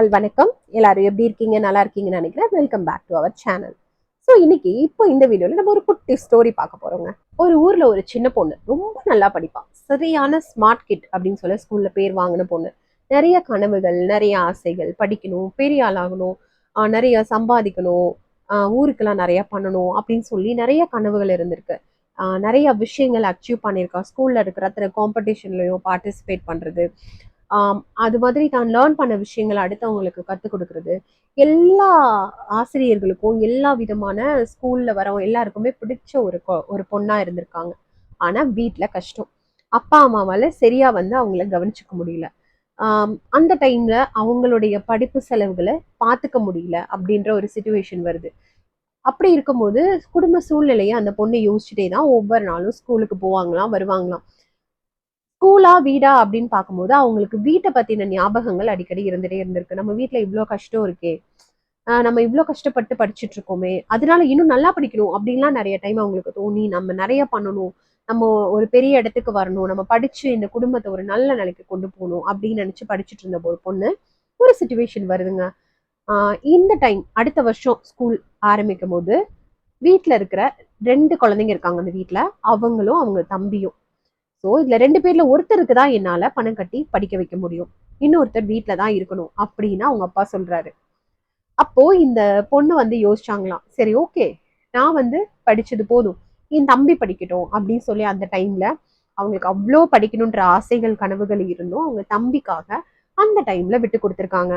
All வணக்கம். எல்லாரும் எப்படி இருக்கீங்க? நல்லா இருக்கீங்கன்னு நினைக்கிறேன். Welcome back to our channel. So இன்னைக்கு இந்த வீடியோல நம்ம ஒரு குட்டி ஸ்டோரி பார்க்க போறோங்க. ஒரு ஊர்ல ஒரு சின்ன பொண்ணு ரொம்ப நல்லா படிப்பான். சரியான ஸ்மார்ட் கிட் அப்படின்னு சொல்ல ஸ்கூல்ல பேர் வாங்கின பொண்ணு. நிறைய கனவுகள், நிறைய ஆசைகள், படிக்கணும், பெரிய ஆளாகணும், நிறைய சம்பாதிக்கணும், ஊருக்கெல்லாம் நிறைய பண்ணணும் அப்படின்னு சொல்லி நிறைய கனவுகள் இருந்திருக்கு. நிறைய விஷயங்கள் அச்சீவ் பண்ணியிருக்கா. ஸ்கூல்ல இருக்கிற அத்தனை காம்படிஷன்லயும் பார்ட்டிசிபேட் பண்றது, அது மாதிரி தான் லேர்ன் பண்ண விஷயங்கள் அடுத்தவங்களுக்கு கற்றுக் கொடுக்கறது, எல்லா ஆசிரியர்களுக்கும் எல்லா விதமான ஸ்கூல்ல வரவங்க எல்லாருக்குமே பிடிச்ச ஒரு பொண்ணா இருந்திருக்காங்க. ஆனா வீட்ல கஷ்டம். அப்பா அம்மாவால சரியா அவங்கள கவனிச்சுக்க முடியல. அந்த டைம்ல அவங்களுடைய படிப்பு செலவுகளை பார்த்துக்க முடியல அப்படின்ற ஒரு சுச்சுவேஷன் வருது. அப்படி இருக்கும்போது குடும்ப சூழ்நிலையை அந்த பொண்ணு யோசிச்சுட்டே தான் ஒவ்வொரு நாளும் ஸ்கூலுக்கு போவாங்களாம், வருவாங்களாம். ஸ்கூலா வீடா அப்படின்னு பார்க்கும்போது அவங்களுக்கு வீட்டை பத்தின ஞாபகங்கள் அடிக்கடி இருந்துட்டே இருந்திருக்கு. நம்ம வீட்ல இவ்வளோ கஷ்டம் இருக்கே, நம்ம இவ்வளோ கஷ்டப்பட்டு படிச்சுட்டு இருக்கோமே, அதனால இன்னும் நல்லா படிக்கணும் அப்படின்லாம் நிறைய டைம் அவங்களுக்கு தோணி, நம்ம நிறைய பண்ணணும், நம்ம ஒரு பெரிய இடத்துக்கு வரணும், நம்ம படிச்சு இந்த குடும்பத்தை ஒரு நல்ல நிலைக்கு கொண்டு போகணும் அப்படின்னு நினைச்சு படிச்சுட்டு இருந்த ஒரு பொண்ணு ஒரு சுச்சுவேஷன் வருதுங்க. இந்த டைம் அடுத்த வருஷம் ஸ்கூல் ஆரம்பிக்கும் போது வீட்டுல இருக்கிற 2 குழந்தைங்க இருக்காங்க அந்த வீட்டுல. அவங்களும் அவங்க தம்பியும். ஸோ இதுல 2 பேர்ல ஒருத்தருக்கு தான் என்னால பணம் கட்டி படிக்க வைக்க முடியும், இன்னொருத்தர் வீட்டுல தான் இருக்கணும் அப்படின்னு அவங்க அப்பா சொல்றாரு. அப்போ இந்த பொண்ணு யோசிச்சாங்களாம், சரி ஓகே, நான் படிச்சது போதும், என் தம்பி படிக்கட்டும் அப்படின்னு சொல்லி அந்த டைம்ல அவங்களுக்கு அவ்வளோ படிக்கணுன்ற ஆசைகள் கனவுகள் இருந்தும் அவங்க தம்பிக்காக அந்த டைம்ல விட்டு கொடுத்துருக்காங்க.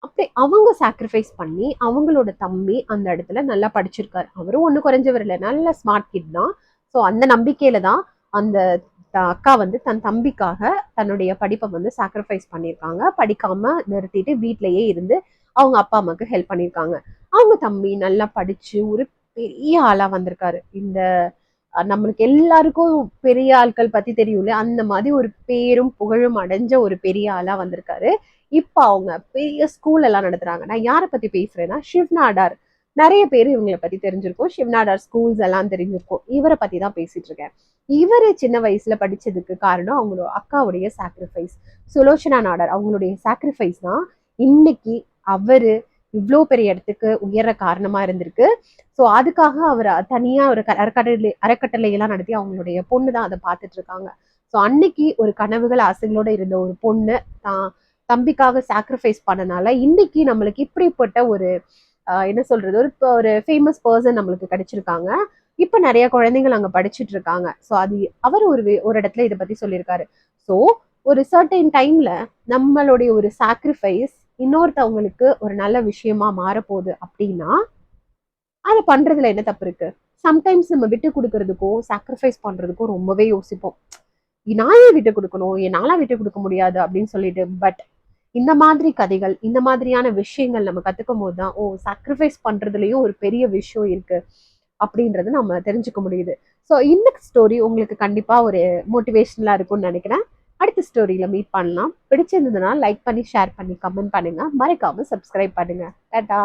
அப்படி அவங்க சாக்ரிஃபைஸ் பண்ணி அவங்களோட தம்பி அந்த இடத்துல நல்லா படிச்சிருக்காரு. அவரும் ஒண்ணு குறைஞ்சவர் இல்லை, நல்ல ஸ்மார்ட் கிட் தான். ஸோ அந்த நம்பிக்கையில தான் அந்த அக்கா தன் தம்பிக்காக தன்னுடைய படிப்பை சாக்ரிஃபைஸ் பண்ணியிருக்காங்க. படிக்காம நிறுத்திட்டு வீட்லயே இருந்து அவங்க அப்பா அம்மாவுக்கு ஹெல்ப் பண்ணியிருக்காங்க. அவங்க தம்பி நல்லா படிச்சு ஒரு பெரிய ஆளா வந்திருக்காரு. இந்த நம்மளுக்கு எல்லாருக்கும் பெரிய ஆட்கள் பத்தி தெரியும்ல, அந்த மாதிரி ஒரு பேரும் புகழும் அடைஞ்ச ஒரு பெரிய ஆளா வந்திருக்காரு. இப்ப அவங்க பெரிய ஸ்கூல் எல்லாம் நடத்துறாங்க. நான் யாரை பத்தி பேசுறேன்னா ஷிவ்னாடார். நிறைய பேர் இவங்களை பத்தி தெரிஞ்சிருக்கும், ஷிவ்னாடார் ஸ்கூல்ஸ் எல்லாம் தெரிஞ்சிருக்கும். இவரை பத்தி தான் பேசிட்டு இருக்கேன். இவரு சின்ன வயசுல படிச்சதுக்கு காரணம் அவங்களோட அக்காவுடைய சாக்ரிஃபைஸ். சுலோச்சனா நாடார் அவங்களுடைய சாக்ரிஃபைஸ் தான் இன்னைக்கு அவரு இவ்வளோ பெரிய இடத்துக்கு உயர காரணமா இருந்திருக்கு. ஸோ அதுக்காக அவர் தனியா ஒரு அறக்கட்டளை எல்லாம் நடத்தி அவங்களுடைய பொண்ணு தான் அதை பார்த்துட்டு இருக்காங்க. ஸோ அன்னைக்கு ஒரு கனவுகள் ஆசைகளோட இருந்த ஒரு பொண்ணு தான் தம்பிக்காக சாக்ரிஃபைஸ் பண்ணனால இன்னைக்கு நம்மளுக்கு இப்படிப்பட்ட ஒரு என்ன சொல்றது, ஒரு ஃபேமஸ் பர்சன் நம்மளுக்கு கிடைச்சிருக்காங்க. இப்ப நிறைய குழந்தைகள் அங்க படிச்சுட்டு இருக்காங்க. ஸோ அது அவர் ஒரு இடத்துல இதை பத்தி சொல்லியிருக்காரு. ஸோ ஒரு சர்டைன் டைம்ல நம்மளுடைய ஒரு சாக்ரிஃபைஸ் இன்னொருத்தவங்களுக்கு ஒரு நல்ல விஷயமா மாறப்போகுது அப்படின்னா அதை பண்றதுல என்ன தப்பு இருக்கு? சம்டைம்ஸ் நம்ம விட்டு கொடுக்கறதுக்கும் சாக்ரிஃபைஸ் பண்றதுக்கும் ரொம்பவே யோசிப்போம். நான் ஏன் விட்டு கொடுக்கணும், என்னால விட்டு கொடுக்க முடியாது அப்படின்னு சொல்லிட்டு. பட் இந்த மாதிரி கதைகள், இந்த மாதிரியான விஷயங்கள் நம்ம கத்துக்கும் போதுதான் சாக்ரிஃபைஸ் பண்றதுலயும் ஒரு பெரிய விஷயம் இருக்கு அப்படின்றது நம்ம தெரிஞ்சுக்க முடியுது. ஸோ இந்த ஸ்டோரி உங்களுக்கு கண்டிப்பா ஒரு மோட்டிவேஷனலா இருக்கும்னு நினைக்கிறேன். அடுத்த ஸ்டோரியில மீட் பண்ணலாம். பிடிச்சிருந்ததுன்னா லைக் பண்ணி, ஷேர் பண்ணி, கமெண்ட் பண்ணுங்க. மறக்காம சப்ஸ்கிரைப் பண்ணுங்க. டாடா.